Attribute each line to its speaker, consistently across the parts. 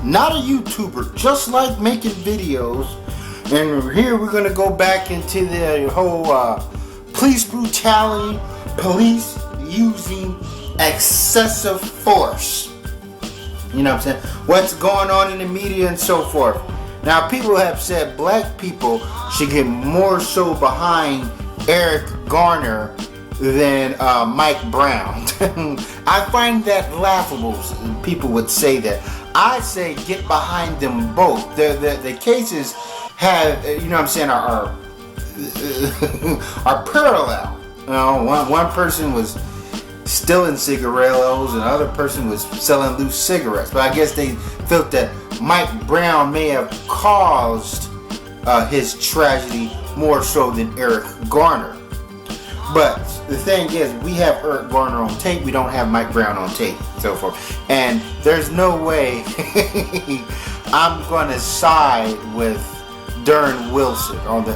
Speaker 1: not a YouTuber, just like making videos. And here we're gonna go back into the whole police brutality, police using excessive force. You know what I'm saying? What's going on in the media and so forth. Now, people have said black people should get more so behind Eric Garner than Mike Brown. I find that laughable. People would say that. I say get behind them both. The cases have, you know what I'm saying, are parallel. You know, one person was stealing cigarillos and the other person was selling loose cigarettes. But I guess they felt that Mike Brown may have caused his tragedy more so than Eric Garner. But the thing is, we have Eric Garner on tape, we don't have Mike Brown on tape, so forth. And there's no way I'm going to side with Darren Wilson on the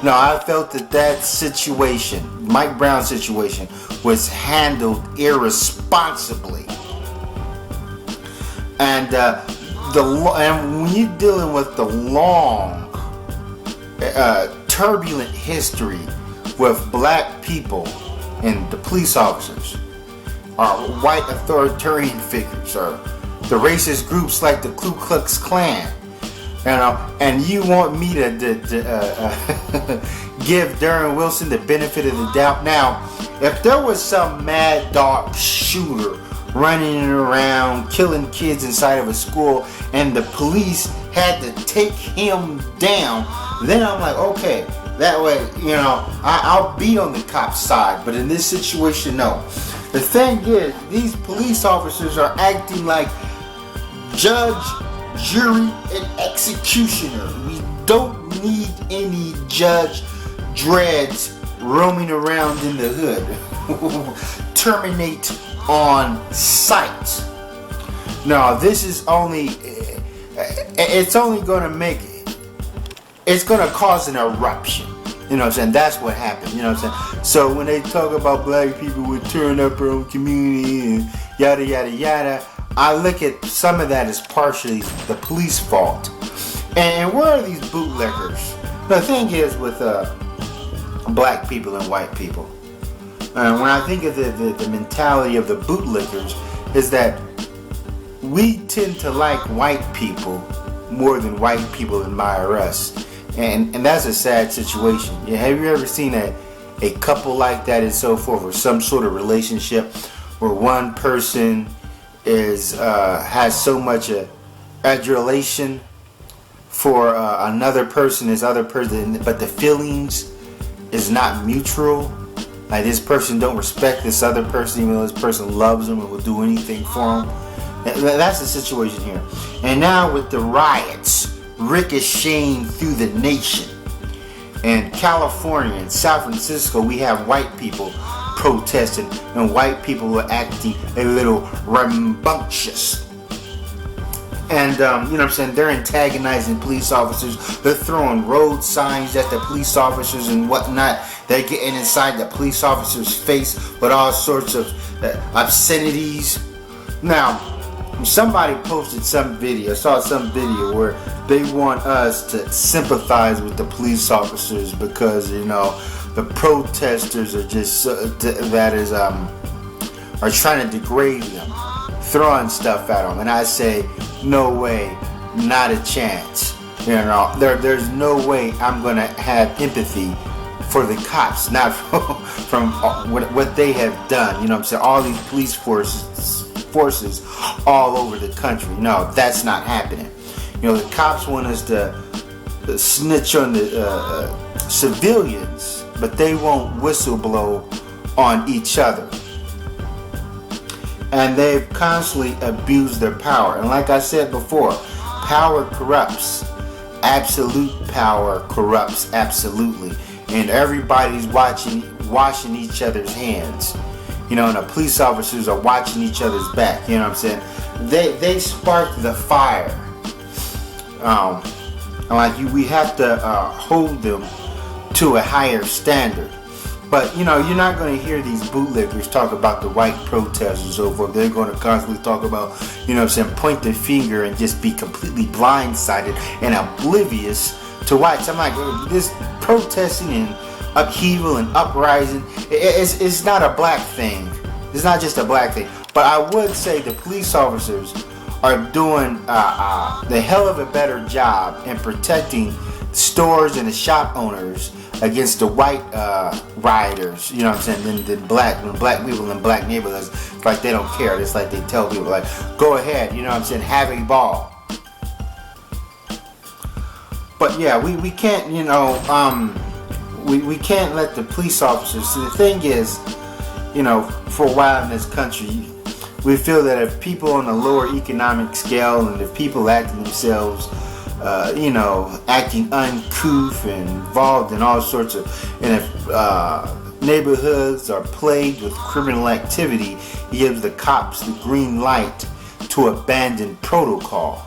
Speaker 1: no, I felt that situation, Mike Brown's situation, was handled irresponsibly. And and when you're dealing with the long, turbulent history with black people and the police officers, or white authoritarian figures, or the racist groups like the Ku Klux Klan, you know, and you want me to give Darren Wilson the benefit of the doubt. Now, if there was some mad dog shooter running around killing kids inside of a school and the police had to take him down, then I'm like, okay, that way, you know, I'll be on the cop's side. But in this situation, no. The thing is, these police officers are acting like judge, jury, and executioner. We don't need any Judge Dreads roaming around in the hood. Terminate on sight. No, this is only, it's only going to make, it's going to cause an eruption. You know what I'm saying? That's what happened. You know what I'm saying? So when they talk about black people would turn up our own community and yada yada yada, I look at some of that as partially the police fault. And where are these bootleggers? The thing is with black people and white people, when I think of the mentality of the bootlickers, is that we tend to like white people more than white people admire us. And that's a sad situation. Yeah, have you ever seen a couple like that and so forth, or some sort of relationship where one person is has so much adulation for another person, this other person, but the feelings is not mutual? Like, this person don't respect this other person even though this person loves them and will do anything for them. That's the situation here. And now with the riots ricocheting through the nation, in California and San Francisco, we have white people protesting and white people are acting a little rambunctious. And you know what I'm saying, they're antagonizing police officers. They're throwing road signs at the police officers and whatnot. They're getting inside the police officer's face with all sorts of obscenities. Now, somebody posted some video, saw some video where they want us to sympathize with the police officers because, you know, the protesters are just are trying to degrade them, throwing stuff at them. And I say, no way, not a chance. You know, there's no way I'm gonna have empathy for the cops, not from what they have done. You know what I'm saying? All these police forces all over the country. No, that's not happening. You know, the cops want us to snitch on the civilians, but they won't whistleblow on each other. And they've constantly abused their power. And like I said before, power corrupts. Absolute power corrupts absolutely. And everybody's washing each other's hands. You know, and the police officers are watching each other's back. You know what I'm saying? They sparked the fire. And we have to hold them to a higher standard. But you're not going to hear these bootlickers talk about the white protesters and so forth. They're going to constantly talk about, point the finger and just be completely blindsided and oblivious to whites. I'm like, this protesting and upheaval and uprising, it's not a black thing. It's not just a black thing. But I would say the police officers are doing the hell of a better job in protecting stores and the shop owners against the white rioters, than black people in black neighborhoods. Like they don't care. It's like they tell people, like, go ahead, have a ball. But yeah, we can't, we can't let the police officers. See, the thing is, for a while in this country, we feel that if people on a lower economic scale and if people acting themselves, acting uncouth and involved in all sorts of, and if neighborhoods are plagued with criminal activity, he gives the cops the green light to abandon protocol.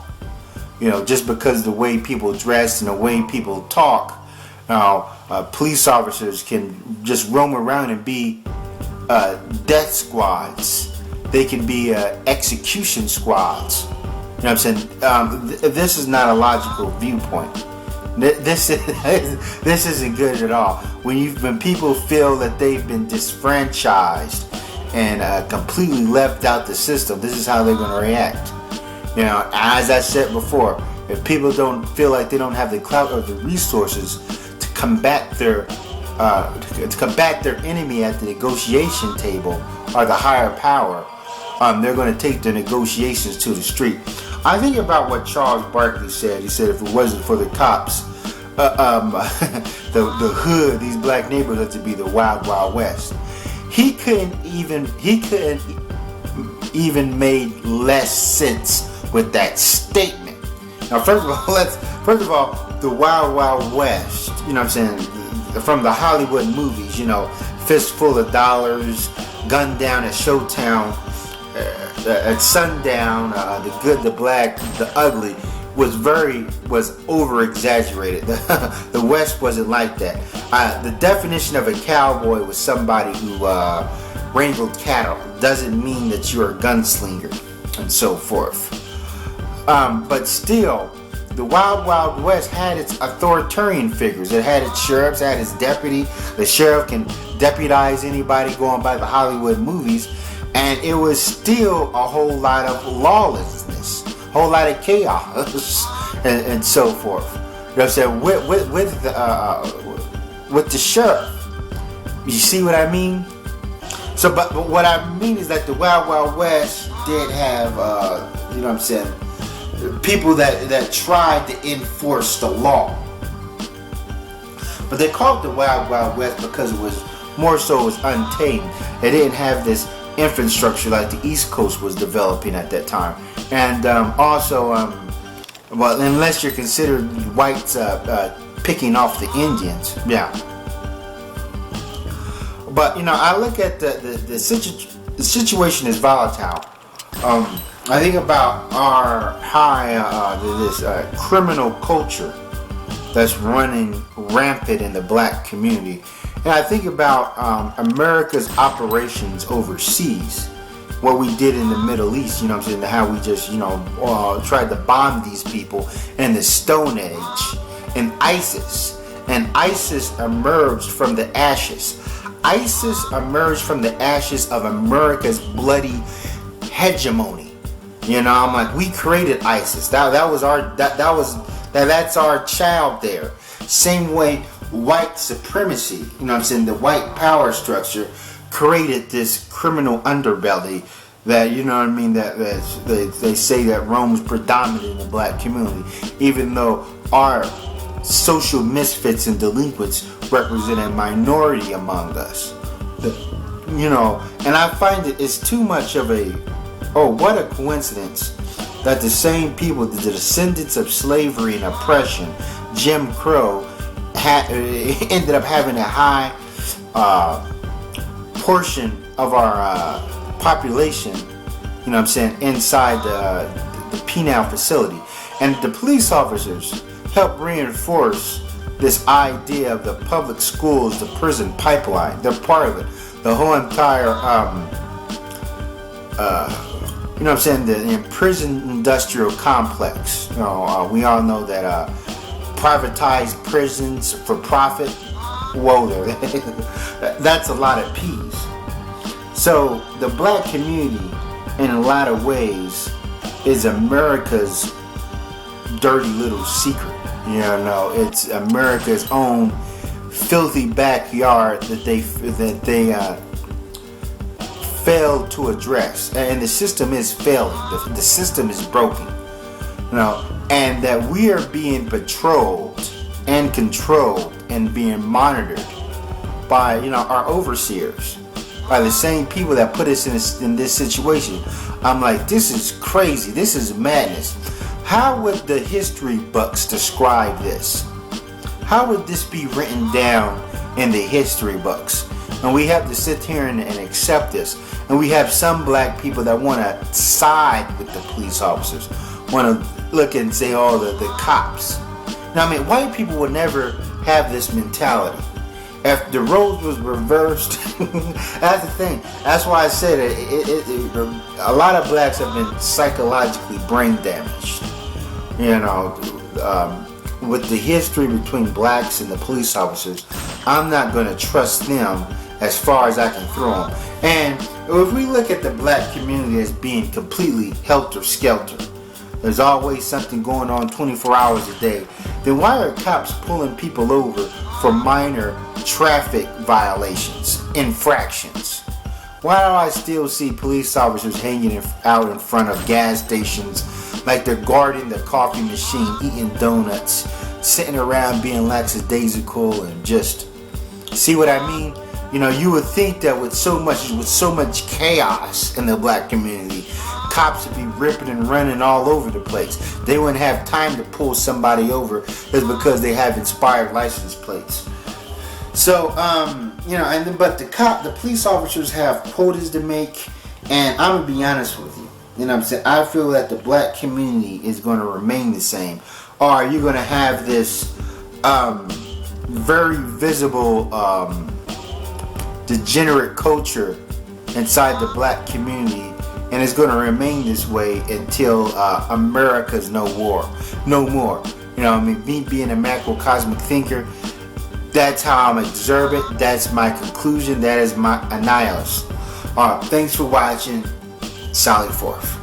Speaker 1: Just because the way people dress and the way people talk, police officers can just roam around and be death squads. They can be execution squads. You know what I'm saying? This is not a logical viewpoint. This isn't good at all. When people feel that they've been disfranchised and completely left out the system, this is how they're going to react. As I said before, if people don't feel like they don't have the clout or the resources to combat their enemy at the negotiation table or the higher power, they're going to take the negotiations to the street. I think about what Charles Barkley said. He said if it wasn't for the cops, the hood, these black neighborhoods would be the wild, wild west. He couldn't even made less sense with that statement. Now, first of all, the wild, wild west. From the Hollywood movies. Fistful of dollars, gunned down at Showtown. At sundown, the good, the black, the ugly was over exaggerated. The West wasn't like that. The definition of a cowboy was somebody who wrangled cattle. Doesn't mean that you're a gunslinger and so forth. But still, the Wild Wild West had its authoritarian figures. It had its sheriffs, it had its deputy. The sheriff can deputize anybody going by the Hollywood movies. And it was still a whole lot of lawlessness, a whole lot of chaos, and so forth. You know what I'm saying? With the sheriff, you see what I mean? So, but what I mean is that the Wild Wild West did have, people that tried to enforce the law. But they called it the Wild Wild West because it was more so it was untamed. They didn't have this infrastructure like the East Coast was developing at that time, and also, unless you're considered whites picking off the Indians, yeah. But I look at the situation is volatile. I think about our this criminal culture that's running rampant in the black community. And I think about America's operations overseas, what we did in the Middle East, how we just, tried to bomb these people in the Stone Age, and ISIS. And ISIS emerged from the ashes. ISIS emerged from the ashes of America's bloody hegemony. I'm like, we created ISIS. That's our child there. Same way white supremacy, the white power structure created this criminal underbelly that, that they say that roams predominant in the black community, even though our social misfits and delinquents represent a minority among us. And I find it's too much of what a coincidence that the same people, the descendants of slavery and oppression, Jim Crow, ended up having a high portion of our population, inside the penal facility. And the police officers help reinforce this idea of the public schools, the prison pipeline. They're part of it. The whole entire, you know what I'm saying, the prison industrial complex. You know, we all know that privatized prisons for profit. Whoa there, that's a lot of P's. So the black community, in a lot of ways, is America's dirty little secret. You know, it's America's own filthy backyard that they failed to address, and the system is failing. The system is broken. You know, and that we are being patrolled and controlled and being monitored by, you know, our overseers, by the same people that put us in this situation. I'm like, this is crazy. This is madness. How would the history books describe this? How would this be written down in the history books? And we have to sit here and accept this. And we have some black people that want to side with the police officers, want to look and say, oh, the cops. Now, I mean, white people would never have this mentality. If the roles was reversed, that's the thing. That's why I said a lot of blacks have been psychologically brain damaged. You know, with the history between blacks and the police officers, I'm not going to trust them as far as I can throw them. And if we look at the black community as being completely helter-skelter, there's always something going on 24 hours a day, then why are cops pulling people over for minor traffic violations, infractions? Why do I still see police officers hanging out in front of gas stations like they're guarding the coffee machine, eating donuts, sitting around being lackadaisical and just, see what I mean? You know, you would think that with so much chaos in the black community, cops would be ripping and running all over the place. They wouldn't have time to pull somebody over just because they have expired license plates. So, you know, but the police officers have quotas to make, and I'm gonna be honest with you. You know what I'm saying? I feel that the black community is going to remain the same, or you're going to have this very visible degenerate culture inside the black community, and it's going to remain this way until America's no more. You know, I mean, me being a macrocosmic thinker, that's how I'm observe it. That's my conclusion. That is my analysis. Thanks for watching. Sally forth.